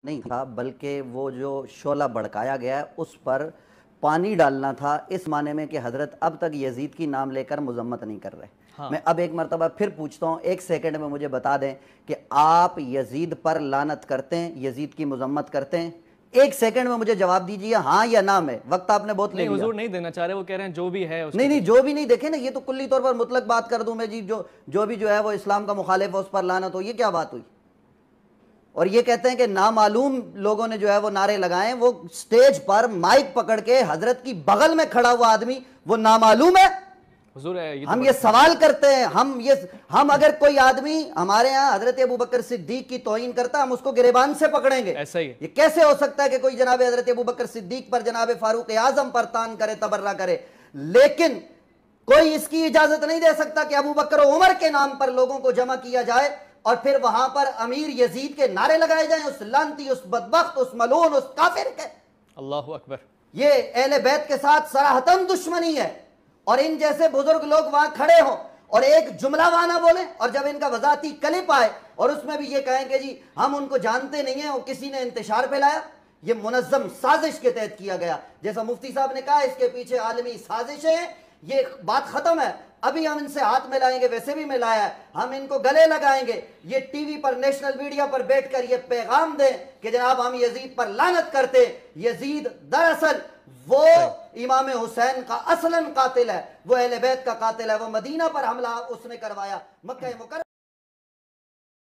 نہیں تھا، بلکہ وہ جو شعلہ بھڑکایا گیا ہے اس پر پانی ڈالنا تھا، اس معنی میں کہ حضرت اب تک یزید کی نام لے کر مذمت نہیں کر رہے۔ میں اب ایک مرتبہ پھر پوچھتا ہوں، ایک سیکنڈ میں مجھے بتا دیں کہ آپ یزید پر لعنت کرتے ہیں، یزید کی مذمت کرتے ہیں؟ ایک سیکنڈ میں مجھے جواب دیجئے ہاں یا نہ میں، وقت آپ نے بہت لے لیا۔ نہیں حضور نہیں دینا چاہ رہے، وہ کہہ رہے ہیں جو بھی ہے اس نہیں جو بھی نہیں، دیکھیں نا یہ تو کلی طور پر مطلق بات کر دوں میں جی، جو بھی جو ہے وہ اسلام کا مخالف ہے اس پر لعنت ہو، یہ کیا بات ہوئی؟ اور یہ کہتے ہیں کہ نامعلوم لوگوں نے جو ہے وہ نعرے لگائیں، وہ سٹیج پر مائک پکڑ کے حضرت کی بغل میں کھڑا ہوا آدمی وہ نامعلوم ہے؟ حضور ہم یہ سوال کرتے ہیں، ہم اگر کوئی آدمی ہمارے ہاں حضرت ابوبکر صدیق کی توہین کرتا ہے ہم اس کو گریبان سے پکڑیں گے۔ ایسا ہی یہ کیسے ہو سکتا ہے کہ کوئی جناب حضرت ابوبکر صدیق پر جناب فاروق اعظم پر تان کرے، تبرہ کرے، لیکن کوئی اس کی اجازت نہیں دے سکتا کہ ابوبکر و عمر کے نام پر لوگوں کو جمع کیا جائے اور پھر وہاں پر امیر یزید کے نعرے لگائے جائیں، اس لعنتی، اس بدبخت، اس ملعون، اس کافر کے۔ اللہ اکبر۔ یہ اہل بیت کے ساتھ صراحتاً دشمنی ہے، اور ان جیسے بزرگ لوگ وہاں کھڑے ہوں اور ایک جملہ وہاں نہ بولیں، اور جب ان کا وضاحتی کلپ آئے اور اس میں بھی یہ کہیں کہ جی ہم ان کو جانتے نہیں ہیں اور کسی نے انتشار پھیلایا، یہ منظم سازش کے تحت کیا گیا۔ جیسا مفتی صاحب نے کہا اس کے پیچھے عالمی سازشیں ہیں، یہ بات ختم ہے۔ ابھی ہم ان سے ہاتھ ملائیں گے، ویسے بھی ملایا ہے، ہم ان کو گلے لگائیں گے، یہ ٹی وی پر نیشنل میڈیا پر بیٹھ کر یہ پیغام دیں کہ جناب ہم یزید پر لعنت کرتے۔ یزید دراصل وہ امام حسین کا اصلاً قاتل ہے، وہ اہل بیت کا قاتل ہے، وہ مدینہ پر حملہ اس نے کروایا، مکہ مکرمہ